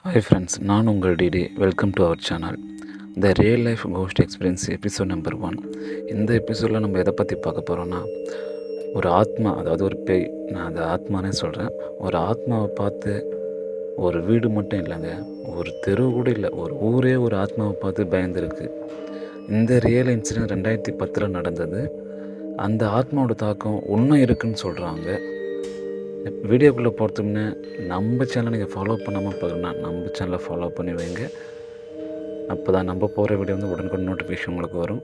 Hi friends, நான் உங்கள் DD. Welcome to our channel the real life ghost experience episode number 1. இந்த எபிசோடில் நம்ம எதை பற்றி பார்க்க போகிறோன்னா, ஒரு ஆத்மா, அதாவது ஒரு பேய், நான் அதை ஆத்மானே சொல்கிறேன். ஒரு ஆத்மாவை பார்த்து, ஒரு வீடு மட்டும் இல்லைங்க, ஒரு தெரு கூட இல்லை, ஒரு ஊரே ஒரு ஆத்மாவை பார்த்து பயந்துருக்கு. இந்த ரியல் இன்சிடென்ட் 2010 நடந்தது. அந்த ஆத்மாவோட தாக்கம் இன்னும் இருக்குதுன்னு சொல்கிறாங்க. வீடியோக்குள்ளே போகிறதுக்கு முன்னே நம்ம சேனலை நீங்கள் ஃபாலோ பண்ணாமல் பார்க்கணுன்னா நம்ம சேனலை ஃபாலோ பண்ணி வைங்க. அப்போ தான் நம்ம போகிற வீடியோ வந்து உடனுக்குடன் நோட்டிஃபிகேஷன் உங்களுக்கு வரும்.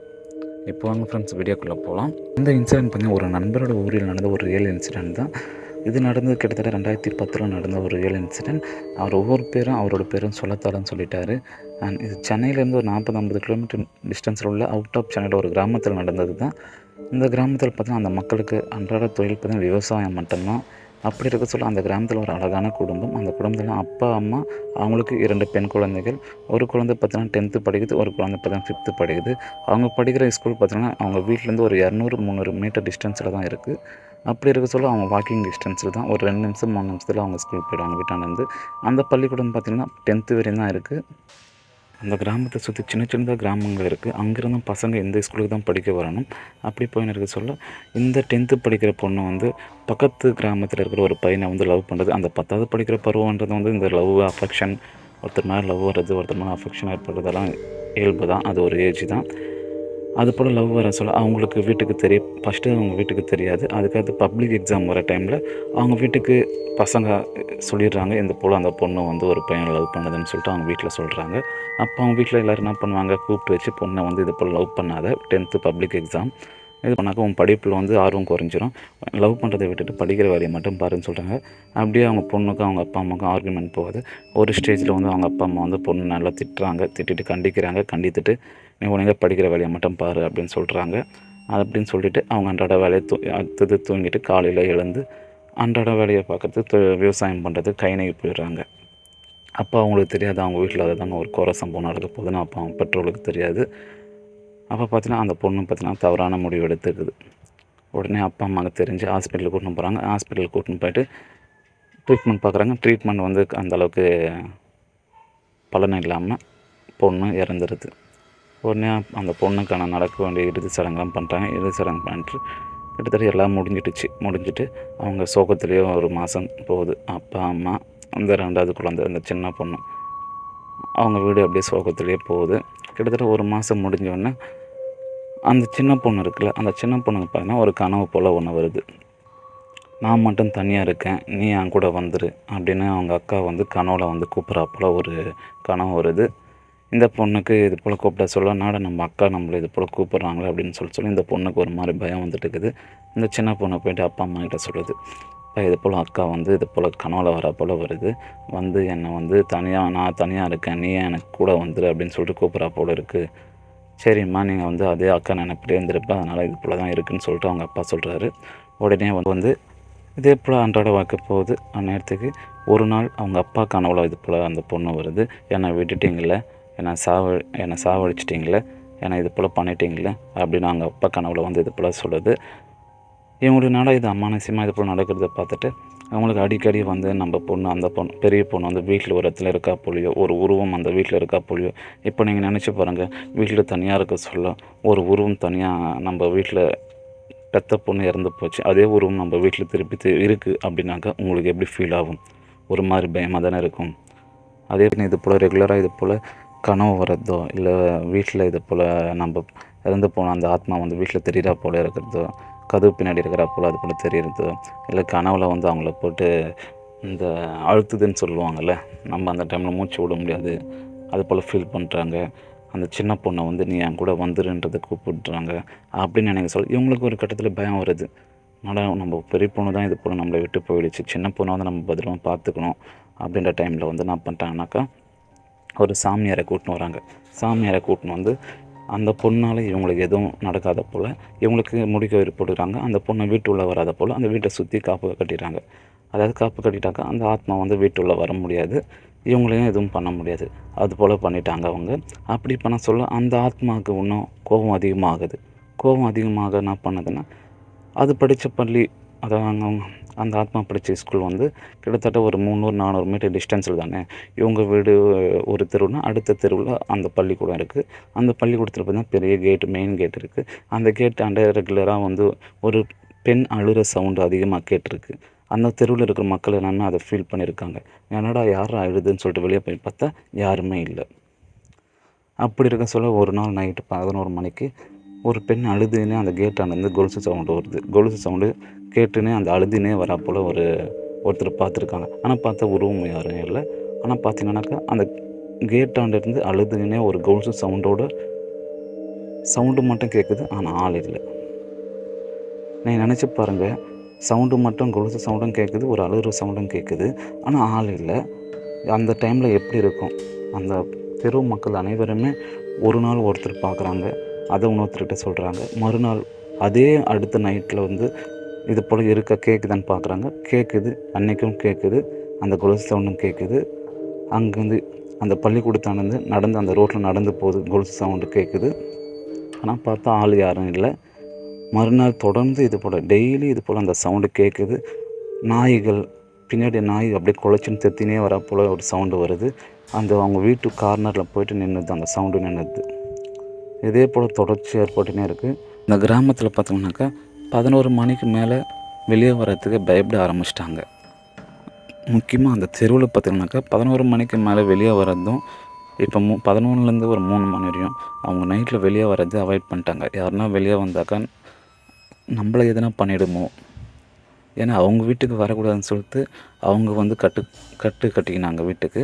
இப்போ வாங்க ஃப்ரெண்ட்ஸ், வீடியோக்குள்ளே போகலாம். இந்த இன்சிடென்ட் பார்த்திங்கன்னா ஒரு நண்பரோட ஊரில் நடந்த ஒரு ரியல் இன்சிடென்ட் தான். இது நடந்தது கிட்டத்தட்ட 2010 நடந்த ஒரு ரியல் இன்சிடென்ட். அவர் ஒவ்வொரு பேரும் அவரோட பேரும் சொல்லத்தாலன்னு சொல்லிட்டாரு. அண்ட் இது சென்னையிலேருந்து ஒரு 40-50 கிலோமீட்டர் டிஸ்டன்ஸில் உள்ள அவுட் ஆஃப் சென்னையில் ஒரு கிராமத்தில் நடந்தது தான். இந்த கிராமத்தில் பார்த்திங்கன்னா அந்த மக்களுக்கு அன்றாட தொழில் பார்த்திங்கன்னா விவசாயம் மட்டும்தான். அப்படி இருக்க சொல்ல அந்த கிராமத்தில் ஒரு அழகான குடும்பம். அந்த குடும்பத்தில் அப்பா, அம்மா, அவங்களுக்கு 2 பெண் குழந்தைகள். ஒரு குழந்தை பார்த்தீங்கன்னா 10th படிக்குது, ஒரு குழந்தை பார்த்தீங்கன்னா 5th படிக்குது. அவங்க படிக்கிற ஸ்கூல் பார்த்திங்கன்னா அவங்க வீட்டிலேருந்து ஒரு 200-300 மீட்டர் டிஸ்டன்ஸில் தான் இருக்குது. அப்படி இருக்க சொல்ல அவங்க வாக்கிங் டிஸ்டன்ஸில் தான், ஒரு 2 நிமிஷம் 3 நிமிஷத்தில் அவங்க ஸ்கூல் போயிடுவாங்க வீட்டாண்டேருந்து. அந்த பள்ளிக்கூடம் பார்த்திங்கன்னா 10th வரையும் தான் இருக்குது. அந்த கிராமத்தை சுற்றி சின்ன சின்னதாக கிராமங்கள் இருக்குது. அங்கேருந்து பசங்க இந்த ஸ்கூலுக்கு தான் படிக்க வரணும். அப்படி போயின்னு இருக்க சொல்ல இந்த 10th படிக்கிற பொண்ணு வந்து பக்கத்து கிராமத்தில் இருக்கிற ஒரு பையனை வந்து லவ் பண்ணுறது. அந்த 10th படிக்கிற பருவன்றது வந்து இந்த லவ், அஃபெக்ஷன், ஒருத்தர் மேலே லவ் வர்றது, ஒருத்தர் மேலே அஃபெக்ஷன் ஏற்படுறதெல்லாம் இயல்பு தான். அது ஒரு ஏஜ் தான். அது போல் லவ் வர சொல்ல அவங்களுக்கு வீட்டுக்கு தெரியும். ஃபஸ்ட்டு அவங்க வீட்டுக்கு தெரியாது. அதுக்கடுத்து பப்ளிக் எக்ஸாம் வர டைமில் அவங்க வீட்டுக்கு பசங்க சொல்லிடுறாங்க, இந்த போல் அந்த பொண்ணு வந்து ஒரு பையனை லவ் பண்ணுதுன்னு சொல்லிட்டு அவங்க வீட்டில் சொல்கிறாங்க. அப்போ அவங்க வீட்டில் எல்லோரும் என்ன பண்ணுவாங்க, கூப்பிட்டு வச்சு பொண்ணை வந்து இது போல் லவ் பண்ணாத, 10th பப்ளிக் எக்ஸாம் இது பண்ணாக்க உன் படிப்பில் வந்து ஆர்வம் குறைஞ்சிரும், லவ் பண்ணுறதை விட்டுட்டு படிக்கிற வேலையை மட்டும் பாருன்னு சொல்கிறாங்க. அப்படியே அவங்க பொண்ணுக்கும் அவங்க அப்பா அம்மாவுக்கும் ஆர்குமெண்ட் போகுது. ஒரு ஸ்டேஜில் வந்து அவங்க அப்பா அம்மா வந்து பொண்ணு நல்லா திட்டுறாங்க, திட்டிட்டு கண்டிக்கிறாங்க. கண்டித்துட்டு நீ உனக்கு படிக்கிற வேலையை மட்டும் பாரு அப்படின்னு சொல்கிறாங்க. அது அப்படின்னு சொல்லிவிட்டு அவங்க அன்றாட வேலையை அடுத்தது தூங்கிட்டு காலையில் எழுந்து அன்றாட வேலையை பார்க்குறது, விவசாயம் பண்ணுறது, கைநகி போயிடுறாங்க. அப்போ அவங்களுக்கு தெரியாது அவங்க வீட்டில் அதை தாங்க ஒரு குறை சம்பவம் நடக்க போகுதுன்னு அப்போ அவங்க பெற்றோர்களுக்கு தெரியாது. அப்போ பார்த்தீங்கன்னா அந்த பொண்ணு பார்த்தீங்கன்னா தவறான முடிவு எடுத்துக்குது. உடனே அப்பா அம்மாவுக்கு தெரிஞ்சு ஹாஸ்பிட்டலுக்கு கூட்டின்னு போகிறாங்க. ஹாஸ்பிட்டலுக்கு கூட்டின்னு போயிட்டு ட்ரீட்மெண்ட் பார்க்குறாங்க. ட்ரீட்மெண்ட் வந்து அந்தளவுக்கு பலன் இல்லாமல் பொண்ணு இறந்துடுது. உடனே அந்த பொண்ணுக்கான நடக்க வேண்டிய இறுதி சடங்கெலாம் பண்ணுறாங்க. இறுதி சடங்கு பண்ணிட்டு கிட்டத்தட்ட எல்லாம் முடிஞ்சிட்டு அவங்க சோகத்துலேயே ஒரு மாதம் போகுது. அப்பா அம்மா, அந்த 2வது குழந்தை, அந்த சின்ன பொண்ணு, அவங்க வீடு அப்படியே சோகத்துலேயே போகுது. கிட்டத்தட்ட ஒரு மாதம் முடிஞ்சோடனே அந்த சின்ன பொண்ணு இருக்குல்ல, அந்த சின்ன பொண்ணுக்கு பார்த்தீங்கன்னா ஒரு கனவு போல் ஒன்று வருது. நான் மட்டும் தனியாக இருக்கேன், நீ என் கூட வந்துரு அப்படின்னு அவங்க அக்கா வந்து கனவில் வந்து கூப்பிட்றா போல் ஒரு கனவு வருது. இந்த பொண்ணுக்கு இது போல் கூப்பிட சொல்ல, நாட நம்ம அக்கா நம்மளை இது போல் கூப்பிட்றாங்களே அப்படின்னு சொல்லி இந்த பொண்ணுக்கு ஒரு மாதிரி பயம் வந்துட்டு இருக்குது. இந்த சின்ன பொண்ணை போய்ட்டு அப்பா அம்மா கிட்ட சொல்லுது, இது போல் அக்கா வந்து இது போல் கனவுல வர போல் வருது, வந்து என்னை வந்து நான் தனியாக இருக்கேன், நீ எனக்கு கூட வந்துடு அப்படின்னு சொல்லிட்டு கூப்பிட்றா போல் இருக்குது. சரிம்மா, நீங்கள் வந்து அதே அக்கா நினைப்பிட்டே இருந்திருப்பேன், அதனால் இது போல் தான் இருக்குதுன்னு சொல்லிட்டு அவங்க அப்பா சொல்கிறாரு. உடனே வந்து இதே போல் அன்றாட வாழ்க்கை போகுது. அந்நேரத்துக்கு ஒரு நாள் அவங்க அப்பா கனவுல இது போல் அந்த பொண்ணு வருது, என்னை விட்டுட்டிங்களே, என்னை சாவடிச்சிட்டிங்களே, என்னை இது போல் பண்ணிட்டீங்களே அப்படின்னு அவங்க அப்பா கனவுல வந்து இது போல் சொல்லுது. இவங்களுடைய நாளாக இது அமானுஷ்யமாக இது போல் நடக்கிறத பார்த்துட்டு அவங்களுக்கு அடிக்கடி வந்து நம்ம பொண்ணு, அந்த பொண்ணு, பெரிய பொண்ணு வந்து வீட்டில் ஒரு இடத்துல இருக்கா போலியோ, ஒரு உருவம் அந்த வீட்டில் இருக்கா போலியோ. இப்போ நீங்கள் நினச்சி பாருங்கள், வீட்டில் தனியாக இருக்க சொல்ல ஒரு உருவம் தனியாக நம்ம வீட்டில் பெத்த பொண்ணு இறந்து போச்சு, அதே உருவம் நம்ம வீட்டில் திருப்பி இருக்குது அப்படின்னாக்கா உங்களுக்கு எப்படி ஃபீல் ஆகும்? ஒரு மாதிரி பயமாக தானே இருக்கும். அதே இது போல் ரெகுலராக இது போல் கனவு வர்றதோ, இல்லை வீட்டில் இது போல் நம்ம இறந்து போன அந்த ஆத்மா வந்து வீட்டில் தெரிகிறா போல் இருக்கிறதோ, கதவு பின்னாடி இருக்கிறா போல் அது போல் தெரிகிறதோ, இல்லை கனவில் வந்து அவங்கள போட்டு இந்த அழுத்துதுன்னு சொல்லுவாங்கள்ல, நம்ம அந்த டைமில் மூச்சு விட முடியாது, அது போல் ஃபீல் பண்ணுறாங்க. அந்த சின்ன பொண்ணை வந்து நீ என் கூட வந்துருன்றதை கூப்பிடுறாங்க அப்படின்னு நினைக்க சொல்ல இவங்களுக்கு ஒரு கட்டத்தில் பயம் வருது. ஆனால் நம்ம பெரிய பொண்ணு தான் இது போல் நம்மளை விட்டு போயிடுச்சு, சின்ன பொண்ணை வந்து நம்ம பத்திரமா பார்த்துக்கணும் அப்படின்ற டைமில் வந்து என்ன பண்ணிட்டாங்கனாக்கா ஒரு சாமியாரை கூட்டின்னு வராங்க. சாமியாரை கூட்டின்னு வந்து அந்த பொண்ணால் இவங்களுக்கு எதுவும் நடக்காத போல் இவங்களுக்கு முடிக்கயிறு போட்டுக்கிறாங்க. அந்த பொண்ணை வீட்டுள்ளே வராத போல் அந்த வீட்டை சுற்றி காப்பு கட்டிடுறாங்க. அதாவது காப்பு கட்டிட்டாக்கா அந்த ஆத்மா வந்து வீட்டுள்ளே வர முடியாது, இவங்களையும் எதுவும் பண்ண முடியாது. அது போல் பண்ணிட்டாங்க அவங்க. அப்படி பண்ண சொல்ல அந்த ஆத்மாவுக்கு இன்னும் கோபம் அதிகமாகுது. கோபம் அதிகமாக என்ன பண்ணுதுன்னா, அது படித்த பள்ளி, அதான் அந்த ஆத்மா படித்த ஸ்கூல் வந்து கிட்டத்தட்ட ஒரு 300-400 மீட்டர் டிஸ்டன்ஸில் தானே. இவங்க வீடு ஒரு தெருவுனா அடுத்த தெருவில் அந்த பள்ளிக்கூடம் இருக்குது. அந்த பள்ளிக்கூடத்தில் பார்த்தீங்கன்னா பெரிய கேட்டு, மெயின் கேட் இருக்குது. அந்த கேட்டாண்ட ரெகுலராக வந்து ஒரு பெண் அழுகிற சவுண்டு அதிகமாக கேட்டிருக்கு. அந்த தெருவில் இருக்கிற மக்கள் என்னென்னா அதை ஃபீல் பண்ணியிருக்காங்க. என்னடா யாரும் அழுதுன்னு சொல்லிட்டு வெளியே போய் பார்த்தா யாருமே இல்லை. அப்படி இருக்க சொல்ல ஒரு நாள் நைட்டு 11 மணிக்கு ஒரு பெண் அழுதுன்னே அந்த கேட்டாண்டேருந்து கொலுசு சவுண்டு வருது. கொலுசு சவுண்டு கேட்டுன்னே அந்த அழுதுனே வரா போல் ஒருத்தர் பார்த்துருக்காங்க. ஆனால் பார்த்தா உருவம் யாரும் இல்லை. ஆனால் பார்த்தீங்கன்னாக்கா அந்த கேட்டாண்டேருந்து அழுதுன்னே ஒரு கொலுசு சவுண்டு மட்டும் கேட்குது. ஆனால் ஆள் இல்லை. நீங்கள் நினச்சி பாருங்கள், சவுண்டு மட்டும் கொலுசு சவுண்டும் கேட்குது, ஒரு அழுகிற சவுண்டும் கேட்குது, ஆனால் ஆள் இல்லை. அந்த டைமில் எப்படி இருக்கும்? அந்த தெரு மக்கள் அனைவருமே ஒரு நாள் ஒருத்தர் பார்க்குறாங்க, அதை இன்னொருத்தர்கிட்ட சொல்கிறாங்க. மறுநாள் அதே அடுத்த நைட்டில் வந்து இது போல் கேட்குதான்னு பார்க்குறாங்க. கேட்குது, அன்றைக்கும் கேட்குது, அந்த கொலுசு சவுண்டும் கேட்குது. அங்கேருந்து அந்த பள்ளிக்கூடத்தானது நடந்து அந்த ரோட்டில் நடந்து போகுது, கொலுசு சவுண்டு கேட்குது. ஆனால் பார்த்தா ஆள் யாரும் இல்லை. மறுநாள் தொடர்ந்து இது போல் டெய்லி இது போல் அந்த சவுண்டு கேட்குது. நாய்கள் பின்னாடி நாய் அப்படியே குலைச்சின்னு தெத்தினே வர போல் ஒரு சவுண்டு வருது. அவங்க வீட்டு கார்னரில் போயிட்டு நின்றுது, அந்த சவுண்டு நின்றுது. இதே போல் தொடர்ச்சி ஏற்பட்டுனே இருக்குது. இந்த கிராமத்தில் பார்த்தோம்னாக்கா 11 மணிக்கு மேலே வெளியே வர்றதுக்கு பயப்பட ஆரம்பிச்சிட்டாங்க. முக்கியமாக அந்த தெருவில் பார்த்தீங்கன்னாக்கா 11 மணிக்கு மேலே வெளியே வர்றதும் இப்போ 11லேருந்து ஒரு 3 மணி வரையும் அவங்க நைட்டில் வெளியே வர்றது அவாய்ட் பண்ணிட்டாங்க. யாருன்னா வெளியே வந்தாக்கா நம்மளை எதனா பண்ணிவிடுமோ, ஏன்னா அவங்க வீட்டுக்கு வரக்கூடாதுன்னு சொல்லிட்டு அவங்க வந்து கட்டிக்கினாங்க வீட்டுக்கு.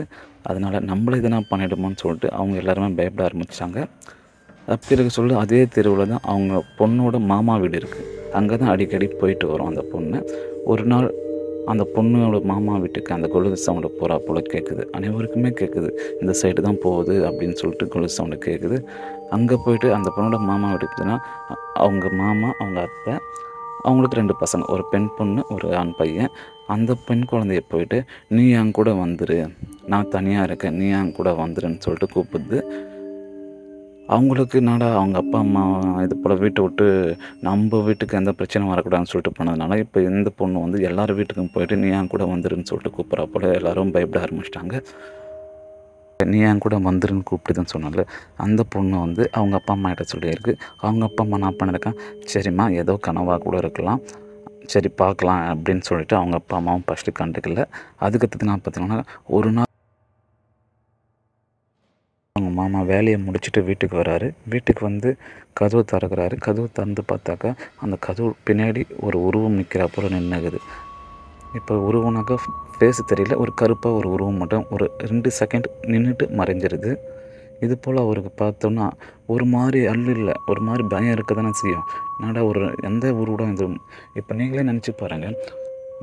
அதனால் நம்மளை எதனா பண்ணிவிடுமோன்னு சொல்லிட்டு அவங்க எல்லாருமே பயப்பட ஆரம்பித்தாங்க. அப்படி இருக்க சொல்லி அதே தெருவில் தான் அவங்க பொண்ணோட மாமா வீடு இருக்குது. அங்கே தான் அடிக்கடி போயிட்டு வரும் அந்த பொண்ணு. ஒரு நாள் அந்த பொண்ணோட மாமா வீட்டுக்கு அந்த கொலுசு சவுண்டு போகிறா போல் கேட்குது. அனைவருக்குமே கேட்குது, இந்த சைடு தான் போகுது அப்படின்னு சொல்லிட்டு கொலுசு சவுண்டு கேட்குது. அங்கே போய்ட்டு அந்த பொண்ணோட மாமா வீட்டுக்கு போதுன்னா அவங்க மாமா, அவங்க அத்தை, அவங்களுக்கு 2 பசங்க, ஒரு பெண் பொண்ணு, ஒரு ஆண் பையன். அந்த பெண் குழந்தைய போயிட்டு நீ என் கூட வந்துரு, நான் தனியாக இருக்கேன், நீ என் கூட வந்துருன்னு சொல்லிட்டு கூப்பிடுது. அவங்களுக்கு என்னடா அவங்க அப்பா அம்மா இது போல் வீட்டை விட்டு நம்ம வீட்டுக்கு எந்த பிரச்சனையும் வரக்கூடாதுன்னு சொல்லிட்டு போனதுனால இப்போ இந்த பொண்ணு வந்து எல்லார் வீட்டுக்கும் போயிட்டு நீ என் கூட வந்துருன்னு சொல்லிட்டு கூப்பிட்றா போல் எல்லோரும் பயப்பட ஆரம்பிச்சிட்டாங்க. நீ என் கூட வந்துருன்னு கூப்பிடுதுன்னு சொன்னால அந்த பொண்ணு வந்து அவங்க அப்பா அம்மா கிட்ட சொல்லியிருக்கு. அவங்க அப்பா அம்மா நான் பண்ணியிருக்கேன், சரிம்மா ஏதோ கனவாக கூட இருக்கலாம், சரி பார்க்கலாம் அப்படின்னு சொல்லிட்டு அவங்க அப்பா அம்மாவும் ஃபஸ்ட்டு கண்டுக்கல. அதுக்கடுத்து நான் பார்த்தீங்கன்னா ஒரு நாள் அவங்க மாமா வேலையை முடிச்சுட்டு வீட்டுக்கு வராரு. வீட்டுக்கு வந்து கதவு திறக்கிறாரு. கதவு திறந்து பார்த்தாக்கா அந்த கதவு பின்னாடி ஒரு உருவம் நிற்கிறா போல் நின்றுக்குது. இப்போ உருவம்னாக்கா ஃபேஸு தெரியல, ஒரு கருப்பாக ஒரு உருவம் மட்டும் ஒரு 2 செகண்ட் நின்றுட்டு மறைஞ்சிருது. இது போல் அவருக்கு பார்த்தோன்னா ஒரு மாதிரி இல்லை, ஒரு மாதிரி பயம் இருக்க தானே செய்யும். என்னடா ஒரு எந்த உருவம் இது? இப்போ நீங்களே நினச்சி பாருங்கள்,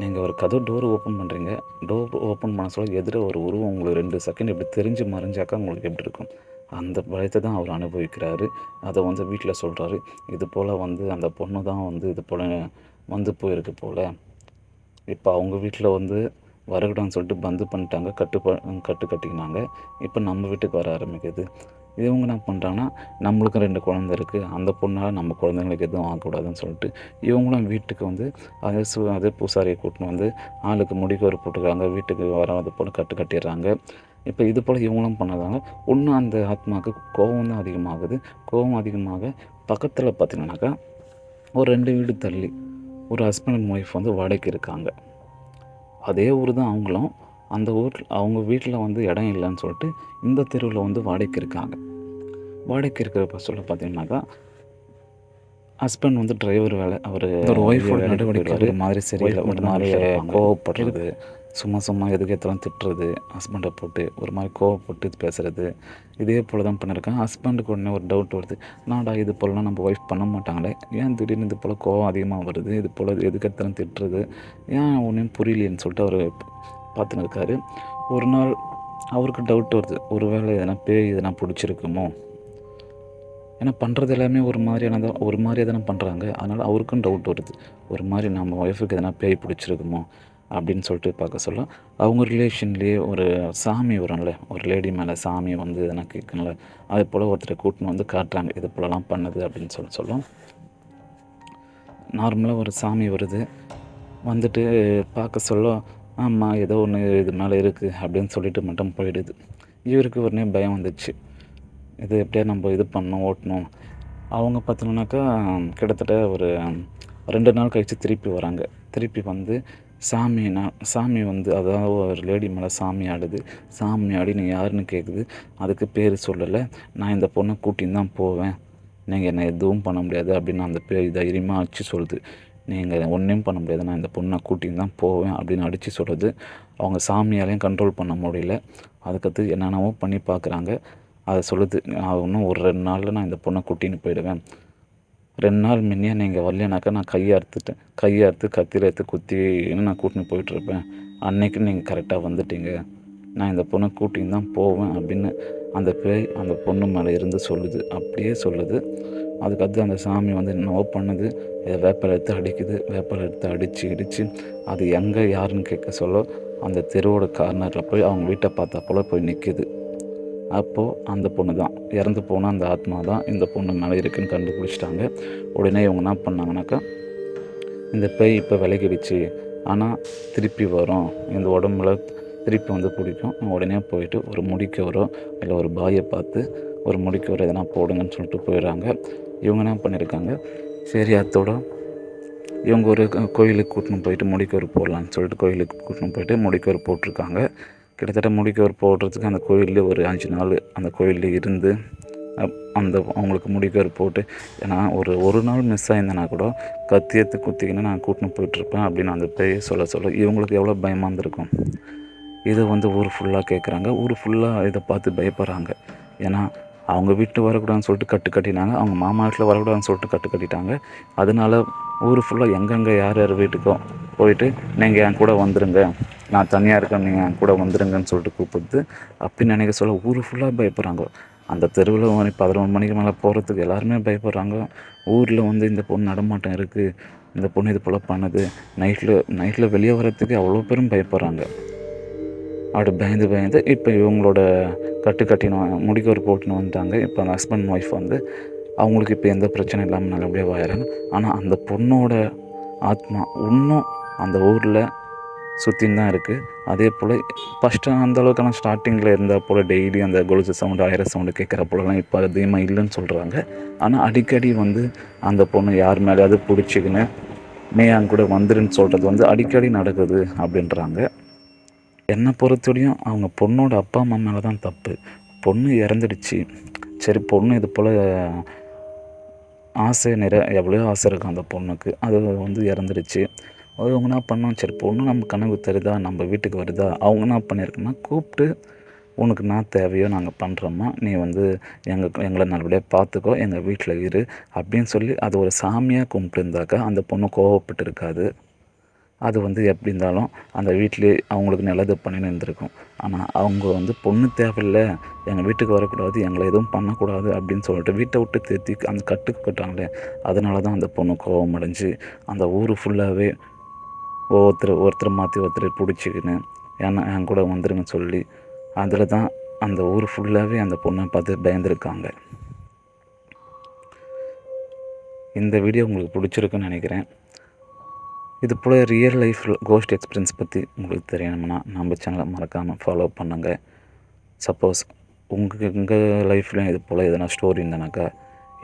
நீங்கள் ஒரு கதவு டோர் ஓப்பன் பண்ணுறீங்க, டோர் ஓப்பன் பண்ண சொல்ல எதிர ஒரு உருவம் உங்களுக்கு 2 செகண்ட் இப்படி தெரிஞ்சு மறைஞ்சாக்கா உங்களுக்கு எப்படி இருக்கும்? அந்த பயத்தை தான் அவர் அனுபவிக்கிறாரு. அதை வந்து வீட்டில் சொல்கிறாரு. இது போல் வந்து அந்த பொண்ணு தான் வந்து இது போல் வந்து போயிருக்கு போல். இப்போ அவங்க வீட்டில் வந்து வரக்கூடாதுன்னு சொல்லிட்டு பந்து பண்ணிட்டாங்க, கட்டிக்கினாங்க. இப்போ நம்ம வீட்டுக்கு வர ஆரம்பிக்குது. இவங்க என்ன பண்ணுறாங்கன்னா, நம்மளுக்கும் 2 குழந்த இருக்குது, அந்த பொண்ணால் நம்ம குழந்தைங்களுக்கு எதுவும் ஆகக்கூடாதுன்னு சொல்லிட்டு இவங்களும் வீட்டுக்கு வந்து அதே பூசாரியை கூட்டின்னு வந்து ஆளுக்கு முடிக்கோர் போட்டுக்கிறாங்க. வீட்டுக்கு வராத போல் கட்டிடுறாங்க. இப்போ இது போல் இவங்களும் பண்ணதாங்க இன்னும் அந்த ஆத்மாவுக்கு கோபம் தான் அதிகமாகுது. கோபம் அதிகமாக பக்கத்தில் பார்த்திங்கனாக்கா ஒரு 2 வீடு தள்ளி ஒரு ஹஸ்பண்ட் அண்ட் ஒய்ஃப் வந்து வாடகைக்கு இருக்காங்க. அதே ஊர் தான் அவங்களும். அந்த அவங்க வீட்டில் வந்து இடம் இல்லைன்னு சொல்லிட்டு இந்த தெருவில் வந்து வாடகைக்கு இருக்காங்க. வாடகைக்கு இருக்கிறப்ப சொல்ல பார்த்தீங்கன்னாக்கா ஹஸ்பண்ட் வந்து டிரைவர் வேலை, அவர் ஒரு ஒய்ஃபோட நடவடிக்கை ஒரு மாதிரி சரியில்லை, ஒரு மாதிரி கோவப்படுறது, சும்மா எதுக்கேற்றலாம் திட்டுறது, ஹஸ்பண்டை போட்டு ஒரு மாதிரி கோவப்பட்டு பேசுகிறது, இதே போல் தான் பண்ணியிருக்காங்க. ஹஸ்பண்டுக்கு உடனே ஒரு டவுட் வருது, நாடா இது போலலாம் நம்ம ஒய்ஃப் பண்ண மாட்டாங்களே, ஏன் திடீர்னு இது போல் கோவம் அதிகமாக வருது, இது போல் எதுக்கேற்றலாம் திட்டுறது, ஏன் ஒன்றும் புரியலேன்னு சொல்லிட்டு அவர் பார்த்துன்னு இருக்காரு. ஒரு நாள் அவருக்கு டவுட் வருது, ஒரு வேளை எதனா பேய் எதனா பிடிச்சிருக்குமோ, ஏன்னா பண்ணுறது எல்லாமே ஒரு மாதிரி எதனா பண்ணுறாங்க. அதனால் அவருக்கும் டவுட் வருது, ஒரு மாதிரி நம்ம ஒய்ஃபுக்கு எதனா பேய் பிடிச்சிருக்குமோ அப்படின்னு சொல்லிட்டு பார்க்க சொல்ல, அவங்க ரிலேஷன்லேயே ஒரு சாமி வரும்ல, ஒரு லேடி மேலே சாமி வந்து எதனா கேட்கணும்ல, அதே போல் ஒருத்தரை கூட்டின்னு வந்து காட்டுறாங்க, இது போலலாம் பண்ணுது அப்படின்னு சொல்லும். நார்மலாக ஒரு சாமி வருது, வந்துட்டு பார்க்க சொல்ல, ஆமா ஏதோ ஒன்று இது மேலே இருக்குது அப்படின்னு சொல்லிட்டு மட்டும் போயிடுது. இவருக்கு உடனே பயம் வந்துடுச்சு. இது எப்படியா நம்ம இது பண்ணணும், ஓட்டணும். அவங்க பார்த்தீங்கன்னாக்கா கிட்டத்தட்ட ஒரு 2 நாள் கழித்து திருப்பி வராங்க. திருப்பி வந்து சாமி வந்து அதாவது ஒரு லேடி மேலே சாமி ஆடுது. சாமி ஆடி நீ யாருன்னு கேட்குது. அதுக்கு பேர் சொல்லலை. நான் இந்த பொண்ணை கூட்டின்னு தான் போவேன். நீங்கள் என்னை எதுவும் பண்ண முடியாது அப்படின்னு அந்த பேர் தைரியமாக அடித்து சொல்லுது. நீங்கள் ஒன்றையும் பண்ண முடியாது, நான் இந்த பொண்ணை கூட்டின்னு தான் போவேன் அப்படின்னு அடித்து சொல்லுது. அவங்க சாமியாலையும் கண்ட்ரோல் பண்ண முடியல. அதுக்கடுத்து என்னென்னவோ பண்ணி பார்க்குறாங்க. அதை சொல்லுது, நான் இன்னும் ஒரு 2 நாளில் நான் இந்த பொண்ணை கூட்டின்னு போயிடுவேன். 2 நாள் முன்னே நீங்கள் வரலைனாக்கா நான் கையை அறுத்து கத்தியில் எடுத்து குத்தின்னு நான் கூட்டின்னு போயிட்டுருப்பேன். அன்னைக்கு நீங்கள் கரெக்டாக வந்துட்டீங்க. நான் இந்த பொண்ணை கூட்டின்னு தான் போவேன் அப்படின்னு அந்த பேய் அந்த பொண்ணு மேலே இருந்து சொல்லுது. அப்படியே சொல்லுது. அதுக்கடுத்து அந்த சாமி வந்து என்னவோ பண்ணுது. வேப்பிலை எடுத்து அடிக்குது. வேப்பிலை எடுத்து அடித்து அது எங்கே யாருன்னு கேட்க சொல்ல அந்த தெருவோட கார்னரில் போய் அவங்க வீட்டை பார்த்தா போல் போய் நிற்கிது. அப்போது அந்த பொண்ணு தான் இறந்து போன அந்த ஆத்மா தான் இந்த பொண்ணு மேலே இருக்குதுன்னு கண்டுபிடிச்சிட்டாங்க. உடனே இவங்க என்ன பண்ணாங்கனாக்கா, இந்த பேய் இப்போ விலகிடுச்சு, ஆனால் திருப்பி வரும், இந்த உடம்புல திருப்பி வந்து பிடிக்கும். உடனே போயிட்டு ஒரு முடிக்கவரோ இல்லை ஒரு பாயை பார்த்து ஒரு முடிக்கவரோ எதனா போடுங்கன்னு சொல்லிட்டு போயிடுறாங்க. இவங்க என்ன பண்ணியிருக்காங்க, சரி அதோட இவங்க ஒரு கோயிலுக்கு கூட்டின்னு போயிட்டு முடிக்கவர் போடலான்னு சொல்லிட்டு கோயிலுக்கு கூட்டின்னு போயிட்டு முடிக்கவர் போட்டிருக்காங்க. கிட்டத்தட்ட முடிக்கவர் போடுறதுக்கு அந்த கோயிலில் ஒரு 5 நாள் அந்த கோயிலில் இருந்து அவங்களுக்கு முடிக்கவர் போட்டு, ஏன்னா ஒரு நாள் மிஸ் ஆயிருந்தேன்னா கூட கத்தி எடுத்து குத்திக்கின்னு நான் கூட்டின்னு போயிட்டுருப்பேன் அப்படின்னு அந்த பேய் சொல்ல இவங்களுக்கு எவ்வளோ பயமாக இருந்திருக்கும். இதை வந்து ஊர் ஃபுல்லாக கேட்குறாங்க. ஊர் ஃபுல்லாக இதை பார்த்து பயப்படுறாங்க. ஏன்னா அவங்க வீட்டு வரக்கூடாதுன்னு சொல்லிட்டு கட்டினாங்க. அவங்க மாமா வீட்டில் வரக்கூடாதுன்னு சொல்லிட்டு கட்டிட்டாங்க. அதனால ஊர் ஃபுல்லாக எங்கெங்கே யார் வீட்டுக்கோ போயிட்டு நீங்கள் என் கூட வந்துடுங்க, நான் தனியாக இருக்கேன், நீங்கள் என் கூட வந்துடுங்கன்னு சொல்லிட்டு கூப்பிடுது. அப்படின்னு நினைக்க சொல்ல ஊர் ஃபுல்லாக பயப்படுறாங்க. அந்த தெருவில் 11 மணிக்கு மேலே போகிறதுக்கு எல்லாருமே பயப்படுறாங்க. ஊரில் வந்து இந்த பொண்ணு நடமாட்டம் இருக்குது, இந்த பொண்ணு இது போல் பண்ணுது, நைட்டில் வெளியே வர்றதுக்கு அவ்வளோ பேரும் பயப்படுறாங்க. அப்படி பயந்து இப்போ இவங்களோட கட்டினோம் முடிக்கவர் போட்டுன்னு வந்துட்டாங்க. இப்போ அந்த ஹஸ்பண்ட் ஒய்ஃப் வந்து அவங்களுக்கு இப்போ எந்த பிரச்சனையும் இல்லாமல் நல்லபடியாக வாயிறாங்க. ஆனால் அந்த பொண்ணோட ஆத்மா இன்னும் அந்த ஊரில் சுற்றின்னு தான் இருக்குது. அதே போல் ஃபஸ்ட்டு அந்தளவுக்கான ஸ்டார்டிங்கில் இருந்தால் போல் டெய்லி அந்த கொலுசு சவுண்டு 1000 சவுண்டு கேட்குற போலலாம் இப்போ அதிகமாக இல்லைன்னு சொல்கிறாங்க. ஆனால் அடிக்கடி வந்து அந்த பொண்ணு யார் மேலேயாவது பிடிச்சிக்கின்னு நீ என் கூட வந்துருன்னு சொல்கிறது வந்து அடிக்கடி நடக்குது அப்படின்றாங்க. என்னை பொறுத்தவரையும் அவங்க பொண்ணோட அப்பா அம்மா மேலே தான் தப்பு. பொண்ணு இறந்துடுச்சு, சரி பொண்ணு இது போல் ஆசை எவ்வளோ ஆசை இருக்கும் அந்த பொண்ணுக்கு, அது வந்து இறந்துடுச்சு. அவங்க என்ன பண்ணோம், சரி பொண்ணு நம்ம கனவு தருதா, நம்ம வீட்டுக்கு வருதா, அவங்க என்ன பண்ணியிருக்குன்னா கூப்பிட்டு உனக்கு நான் தேவையோ நாங்கள் பண்ணுறோம்மா, நீ வந்து எங்களை நல்லபடியாக பார்த்துக்கோ, எங்கள் வீட்டில் இரு அப்படின்னு சொல்லி அது ஒரு சாமியாக கும்பிட்டுருந்தாக்கா அந்த பொண்ணு கோவப்பட்டு இருக்காது. அது வந்து எப்படி இருந்தாலும் அந்த வீட்டிலே அவங்களுக்கு நல்லது பண்ணின்னு இருந்திருக்கும். ஆனால் அவங்க வந்து பொண்ணு தேவையில்லை, எங்கள் வீட்டுக்கு வரக்கூடாது, எங்களை எதுவும் பண்ணக்கூடாது அப்படின்னு சொல்லிட்டு வீட்டை விட்டு தேத்தி அந்த கட்டுக்கு கட்டாங்களே, அதனால தான் அந்த பொண்ணு கோபம் அடைஞ்சு அந்த ஊர் ஃபுல்லாகவே ஒருத்தர் மாற்றி ஒருத்தர் பிடிச்சிக்கின்னு என் கூட வந்துருங்கன்னு சொல்லி அதில் தான் அந்த ஊர் ஃபுல்லாகவே அந்த பொண்ணை பார்த்து பயந்துருக்காங்க. இந்த வீடியோ உங்களுக்கு பிடிச்சிருக்குன்னு நினைக்கிறேன். இது போல் ரியல் லைஃப் கோஸ்ட் எக்ஸ்பீரியன்ஸ் பற்றி உங்களுக்கு தெரியணும்னா நம்ம சேனலை மறக்காமல் ஃபாலோ பண்ணுங்கள். சப்போஸ் உங்கள் லைஃப்லையும் இது போல் எதனா ஸ்டோரி இருந்தனாக்கா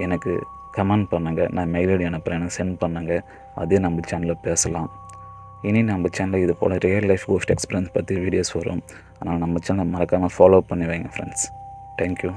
எனக்கு கமெண்ட் பண்ணுங்கள், நான் மெயில் ஐடி அனுப்புகிறேன், எனக்கு சென்ட் பண்ணுங்கள், அதே நம்ம சேனலில் பேசலாம். இனி நம்ம சேனலில் இது போல் ரியல் லைஃப் கோஸ்ட் எக்ஸ்பீரியன்ஸ் பற்றி வீடியோஸ் வரும். அதனால் நம்ம சேனலை மறக்காமல் ஃபாலோ பண்ணி வைங்க ஃப்ரெண்ட்ஸ். தேங்க்யூ.